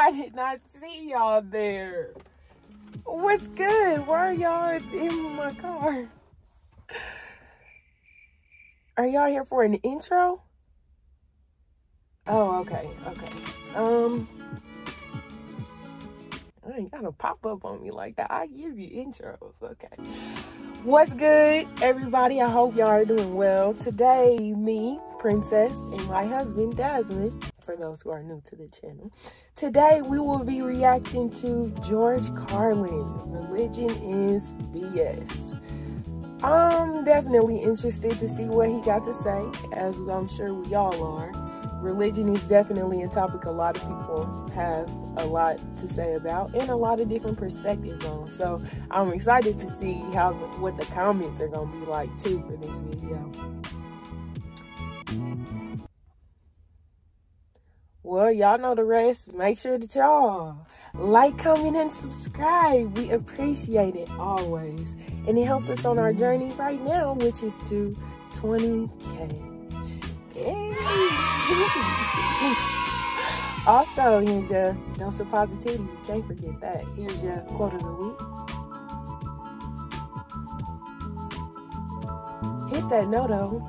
I did not see y'all there. What's good? Why are y'all in my car? Are y'all here for an intro? Oh, okay. I ain't gotta pop up on me like that. I give you intros, okay. What's good, everybody? I hope y'all are doing well. Today, me, Princess, and my husband, Desmond, for those who are new to the channel, today we will be reacting to George Carlin, Religion is BS. I'm definitely interested to see what he got to say, as I'm sure we all are. Religion is definitely a topic a lot of people have a lot to say about and a lot of different perspectives on. So I'm excited to see what the comments are going to be like too for this video. Well, y'all know the rest. Make sure that y'all like, comment, and subscribe. We appreciate it always. And it helps us on our journey right now, which is to 20K. Hey. Also, here's your dose of positivity. We can't forget that. Here's your quote of the week. Hit that note, though.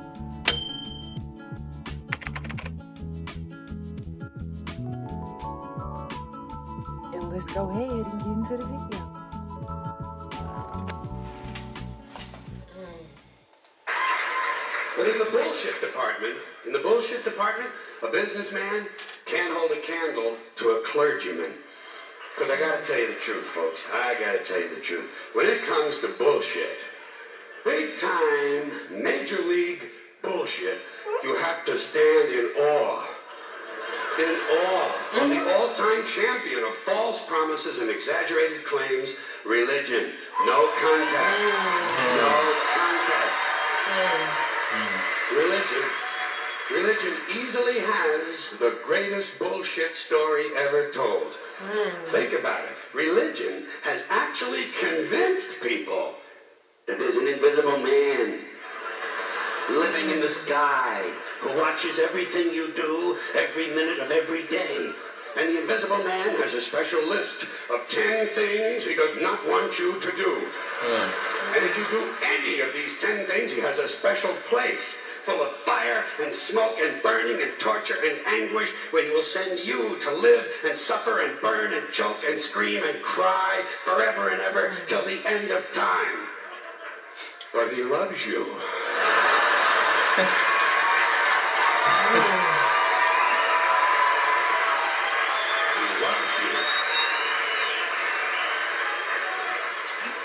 And let's go ahead and get into the video. But in the bullshit department, a businessman can't hold a candle to a clergyman. Because I gotta tell you the truth, folks. I gotta tell you the truth. When it comes to bullshit, big time, major league bullshit, you have to stand in awe. In awe of the all-time champion of false promises and exaggerated claims, religion. No contest. No contest. Religion easily has the greatest bullshit story ever told. Think about it. Religion has actually convinced people that there's an invisible man living in the sky who watches everything you do every minute of every day. And the invisible man has a special list of 10 things he does not want you to do. And if you do any of these 10 things, he has a special place full of fire and smoke and burning and torture and anguish, where he will send you to live and suffer and burn and choke and scream and cry forever and ever till the end of time. But he loves you.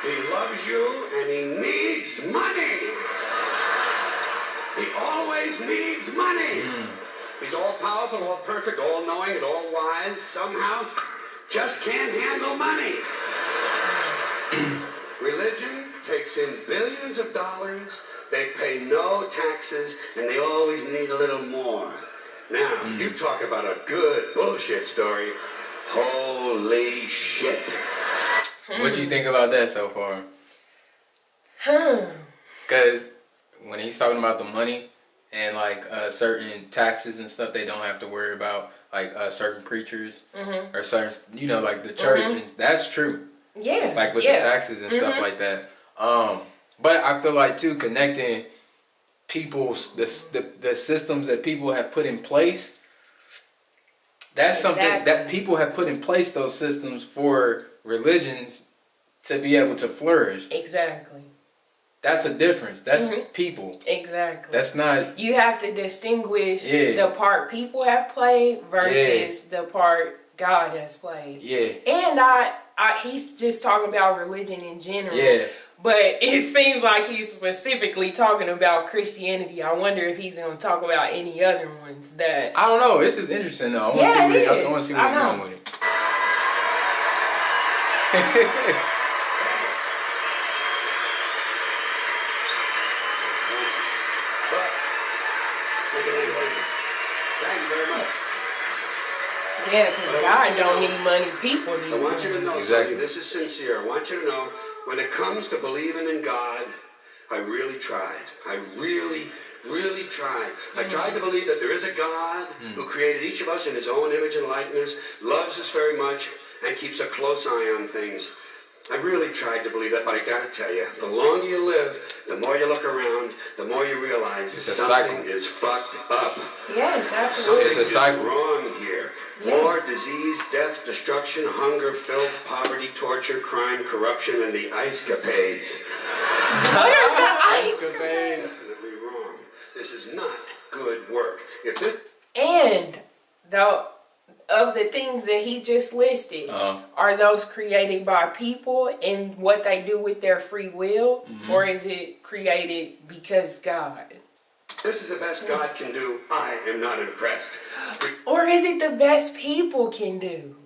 He loves you and he needs money. He always needs money. He's all powerful, all perfect, all knowing, and all wise. Somehow, just can't handle money. Religion takes in billions of dollars. They pay no taxes, and they always need a little more. Now, you talk about a good bullshit story. Holy shit. What do you think about that so far? Because when he's talking about the money and like certain taxes and stuff they don't have to worry about, like certain preachers or certain, you know, like the church, and that's true. Yeah. Like with the taxes and stuff like that. But I feel like too, connecting people's, the systems that people have put in place, that's something that people have put in place, those systems for religions to be able to flourish. Exactly. That's a difference. That's people. Exactly. That's not... You have to distinguish the part people have played versus the part God has played. Yeah. And he's just talking about religion in general. Yeah. But it seems like he's specifically talking about Christianity. I wonder if he's going to talk about any other ones that... I don't know. This is interesting, though. I want to see where he's going with it. Thank you very much. Yeah, because God don't need money, people need money. I want you to know something. This is sincere. I want you to know, when it comes to believing in God, I really tried. I really, Really tried. I tried to believe that there is a God who created each of us in his own image and likeness, loves us very much, and keeps a close eye on things. I really tried to believe that, but I gotta tell you, the longer you live, the more you look around, the more you realize something is fucked up. Yes, absolutely. It's a cycle. Wrong here. Yeah. War, disease, death, destruction, hunger, filth, poverty, torture, crime, corruption, and the ice capades. What are the ice capades? Definitely wrong. This is not good work. If this and of the things that he just listed, are those created by people and what they do with their free will, or is it created because God? This is the best God can do. I am not impressed. Or is it the best people can do?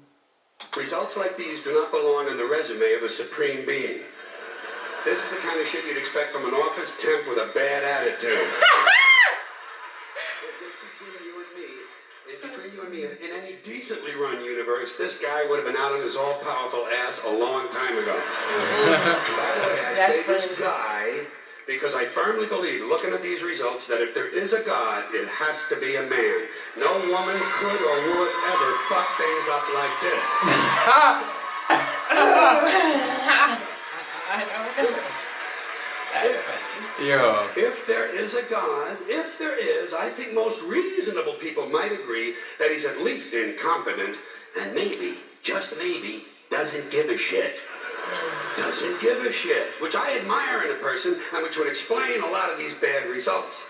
Results like these do not belong in the resume of a supreme being. This is the kind of shit you'd expect from an office temp with a bad attitude. Between you and me, in any decently run universe, this guy would have been out on his all-powerful ass a long time ago. By the way, I say this guy because I firmly believe, looking at these results, that if there is a God, it has to be a man. No woman could or would ever fuck things up like this. I don't know. That's funny. Yeah. If there is a God, if there is, I think most reasonable people might agree that he's at least incompetent and maybe, just maybe, doesn't give a shit. Doesn't give a shit, which I admire in a person and which would explain a lot of these bad results.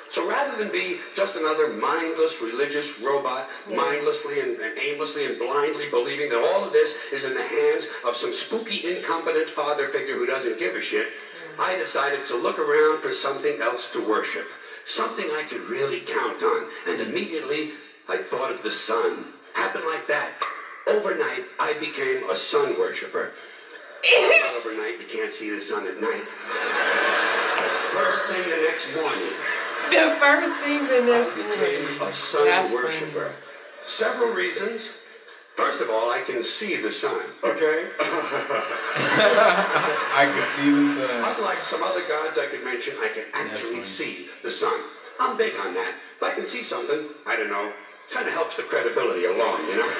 So rather than be just another mindless religious robot, mindlessly and aimlessly and blindly believing that all of this is in the hands of some spooky, incompetent father figure who doesn't give a shit, I decided to look around for something else to worship, something I could really count on. And immediately, I thought of the sun. Happened like that. Overnight, I became a sun worshiper. Not overnight, you can't see the sun at night. First thing the next morning. The first thing the next morning. I became a sun worshiper. Several reasons. First of all, I can see the sun, okay? I can see the sun. Unlike some other gods I could mention, I can actually see the sun. I'm big on that. If I can see something, I don't know, kind of helps the credibility along, you know?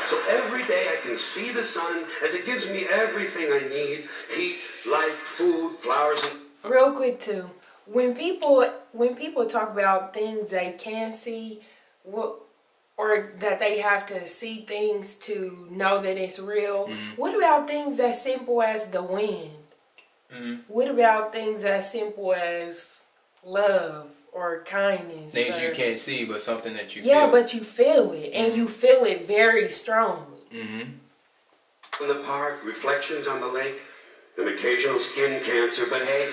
So every day I can see the sun as it gives me everything I need. Heat, light, food, flowers, and... Real quick, too. When people talk about things they can't see, or that they have to see things to know that it's real. What about things as simple as the wind? What about things as simple as love or kindness? Things you can't see, but something that you feel. Yeah, but you feel it, and you feel it very strongly. In the park, reflections on the lake, an occasional skin cancer, but hey,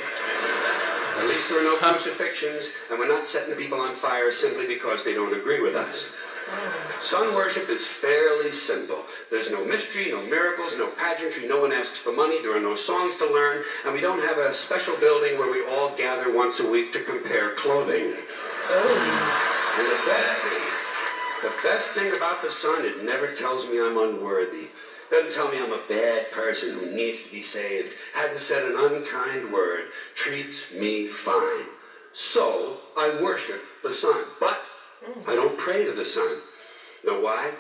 at least there are no crucifixions, and we're not setting the people on fire simply because they don't agree with us. Sun worship is fairly simple. There's no mystery, no miracles, no pageantry, no one asks for money, there are no songs to learn, and we don't have a special building where we all gather once a week to compare clothing. And the best thing about the sun, it never tells me I'm unworthy. Doesn't tell me I'm a bad person who needs to be saved. Hasn't said an unkind word. Treats me fine. So, I worship the sun. But I don't pray to the sun. Know why?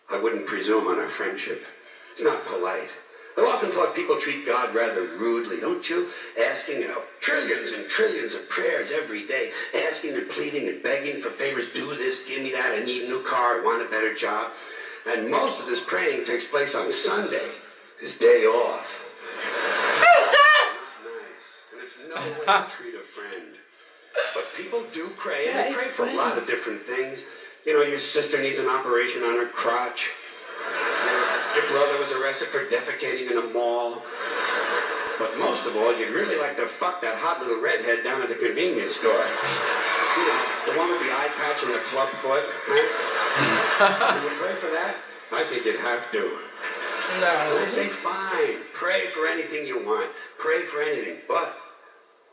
I wouldn't presume on our friendship. It's not polite. I've often thought people treat God rather rudely, don't you? Asking, trillions and trillions of prayers every day. Asking and pleading and begging for favors. Do this, give me that, I need a new car, I want a better job. And most of this praying takes place on Sunday, his day off. Not nice. And it's no way to treat a friend. But people do pray, and they pray for a lot of different things. You know, your sister needs an operation on her crotch. Your brother was arrested for defecating in a mall. But most of all, you'd really like to fuck that hot little redhead down at the convenience store. You know, the one with the eye patch and the club foot. Huh? Can you pray for that? I think you'd have to. No. And I say, fine, pray for anything you want. Pray for anything. But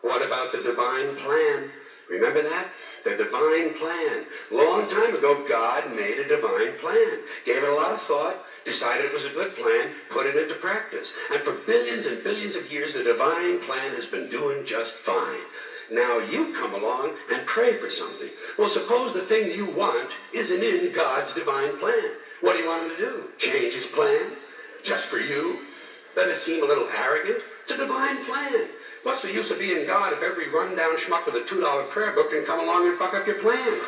what about the divine plan? Remember that? The divine plan. Long time ago, God made a divine plan. Gave it a lot of thought, decided it was a good plan, put it into practice. And for billions and billions of years, the divine plan has been doing just fine. Now you come along and pray for something. Well, suppose the thing you want isn't in God's divine plan. What do you want him to do? Change his plan? Just for you? Doesn't it seem a little arrogant? It's a divine plan. What's the use of being God if every rundown schmuck with a $2 prayer book can come along and fuck up your plan?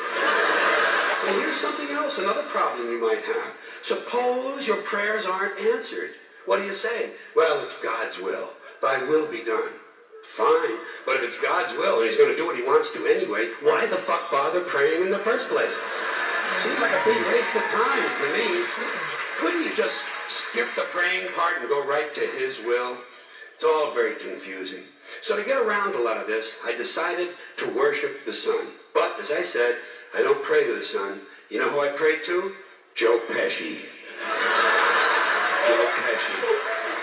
And here's something else, another problem you might have. Suppose your prayers aren't answered. What do you say? Well, it's God's will. Thy will be done. Fine, but if it's God's will and he's going to do what he wants to anyway, why the fuck bother praying in the first place? Seems like a big waste of time to me. Couldn't you just skip the praying part and go right to his will? It's all very confusing. So to get around a lot of this, I decided to worship the sun. But, as I said, I don't pray to the sun. You know who I pray to? Joe Pesci. Joe Pesci.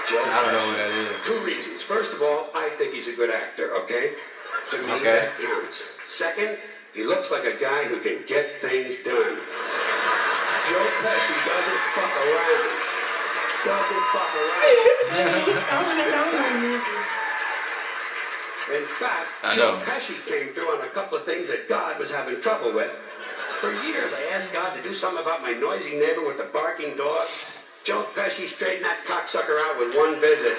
I don't know what that is. Two reasons. First of all, I think he's a good actor, okay? To me, Okay. that counts. Second, he looks like a guy who can get things done. Joe Pesci doesn't fuck around. Doesn't fuck around. In fact, Joe Pesci came through on a couple of things that God was having trouble with. For years, I asked God to do something about my noisy neighbor with the barking dog. Joe Pesci straightened that cocksucker out with one visit.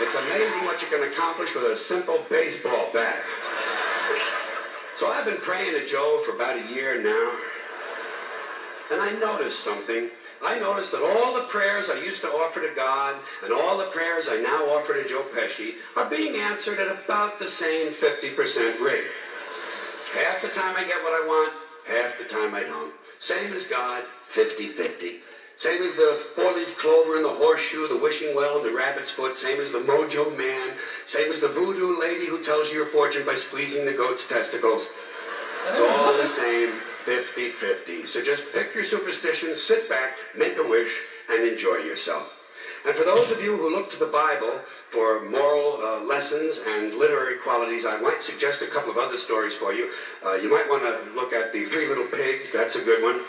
It's amazing what you can accomplish with a simple baseball bat. So I've been praying to Joe for about a year now. And I noticed something. I noticed that all the prayers I used to offer to God and all the prayers I now offer to Joe Pesci are being answered at about the same 50% rate. Half the time I get what I want, half the time I don't. Same as God, 50-50. Same as the four-leaf clover and the horseshoe, the wishing well and the rabbit's foot. Same as the mojo man. Same as the voodoo lady who tells you your fortune by squeezing the goat's testicles. It's all the same, 50-50. So just pick your superstition, sit back, make a wish, and enjoy yourself. And for those of you who look to the Bible for moral lessons and literary qualities, I might suggest a couple of other stories for you. You might want to look at The Three Little Pigs. That's a good one.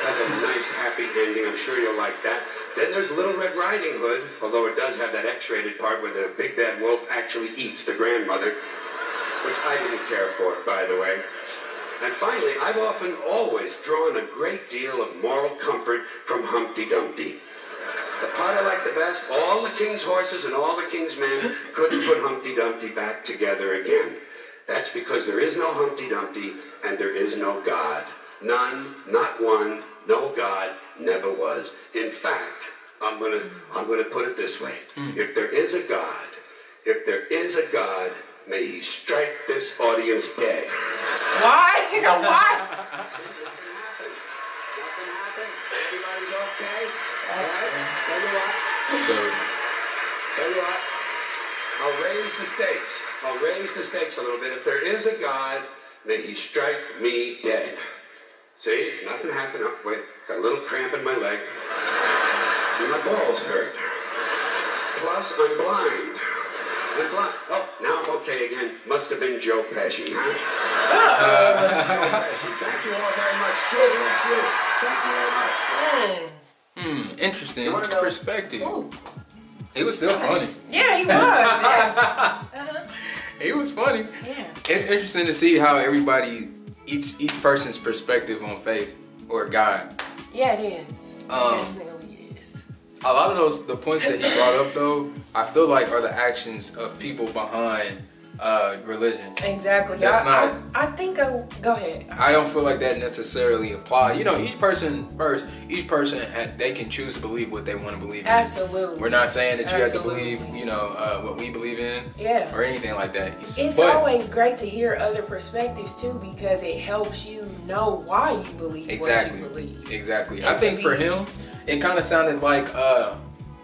Has a nice, happy ending. I'm sure you'll like that. Then there's Little Red Riding Hood, although it does have that X-rated part where the big bad wolf actually eats the grandmother, which I didn't care for, by the way. And finally, I've often always drawn a great deal of moral comfort from Humpty Dumpty. The part I like the best, all the king's horses and all the king's men couldn't put Humpty Dumpty back together again. That's because there is no Humpty Dumpty and there is no God. None, not one, no God, never was. In fact, I'm gonna put it this way. If there is a God, may he strike this audience dead. Why? Why? Nothing happened. Everybody's okay. That's Right? Tell you what. I'll raise the stakes a little bit. If there is a God, may he strike me dead. See, nothing happened. Oh, wait, got a little cramp in my leg. And my balls hurt. Plus, I'm blind. Oh, now I'm okay again. Must have been Joe Pesci, huh? Joe Pesci. Thank you all very much. Joe bless you. Thank you very much. Interesting perspective. Ooh. He was still funny. Yeah, he was. Yeah. He was funny. Yeah. It's interesting to see how everybody, each person's perspective on faith or God. Yeah, it is. It definitely is. A lot of the points that he brought up though, I feel like are the actions of people behind religion. Exactly. That's I think, go ahead. I don't feel like that necessarily apply. You know, each person, they can choose to believe what they want to believe in. Absolutely. We're not saying that you have to believe, you know, what we believe in. Yeah. Or anything like that. It's always great to hear other perspectives too, because it helps you know why you believe what you believe. Exactly. And I think for him, it kind of sounded like,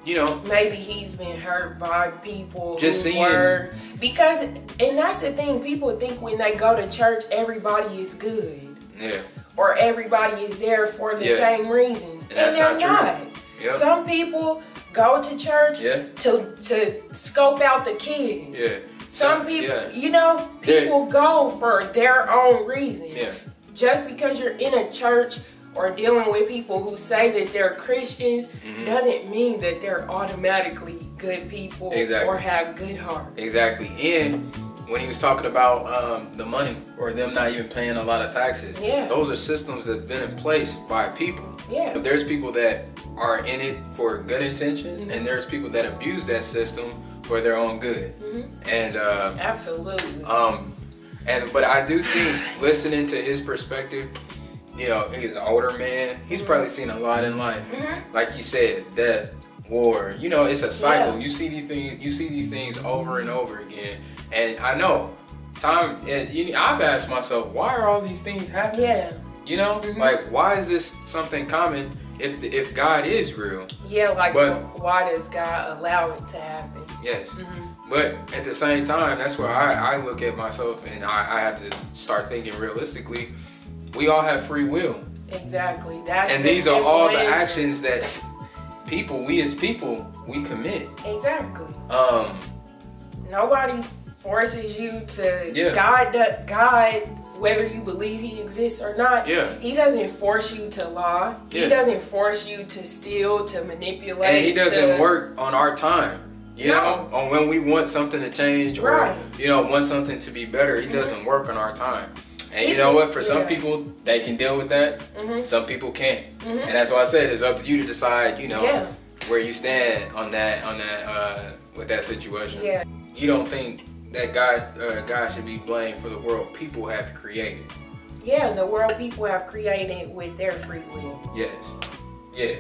you know, maybe he's been hurt by people just who were, because, and that's the thing, people think when they go to church, everybody is good. Yeah. Or everybody is there for the same reason. And they're not. Yep. Some people go to church to scope out the kids. Yeah. Some people, you know, people go for their own reasons. Yeah. Just because you're in a church or dealing with people who say that they're Christians doesn't mean that they're automatically good people or have good hearts. Exactly. And when he was talking about the money or them not even paying a lot of taxes. Yeah. Those are systems that have been in place by people. Yeah. But there's people that are in it for good intentions, and there's people that abuse that system for their own good. And absolutely. But I do think, listening to his perspective, you know, he's an older man. He's probably seen a lot in life. Like you said, death, war. You know, it's a cycle. Yeah. You see these things. You see these things over and over again. And I know, I've asked myself, why are all these things happening? Yeah. You know, like, why is this something common if God is real? Yeah, like, why does God allow it to happen? Yes. But at the same time, that's where I look at myself, and I have to start thinking realistically. We all have free will. Exactly. And these are all the actions that we as people, we commit. Exactly. Nobody forces you to God, whether you believe he exists or not. Yeah. He doesn't force you to lie. He doesn't force you to steal, to manipulate. And he doesn't work on our time. You know, on when we want something to change or, you know, want something to be better. He doesn't work on our time. And you know what? For some people, they can deal with that. Some people can't. And that's why I said it's up to you to decide, you know, where you stand on that, with that situation. Yeah. You don't think that God should be blamed for the world people have created. Yeah, the world people have created with their free will. Yes. Yeah.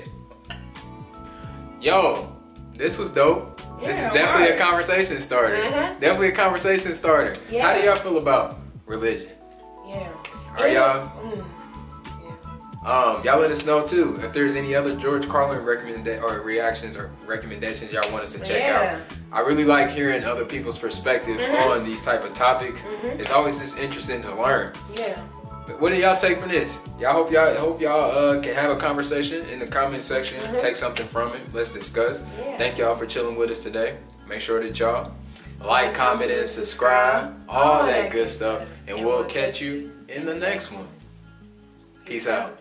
Yo, this was dope. Yeah, this is definitely a conversation starter. Definitely a conversation starter. Yeah. How do y'all feel about religion? Yeah. Are y'all? Y'all let us know too if there's any other George Carlin recommendations y'all want us to check out. I really like hearing other people's perspective on these type of topics. It's always just interesting to learn. Yeah. But what do y'all take from this? Hope y'all can have a conversation in the comment section. Take something from it. Let's discuss. Thank y'all for chilling with us today. Make sure that y'all like, comment, and subscribe. All that good stuff. And we'll catch you in the next one. Peace out.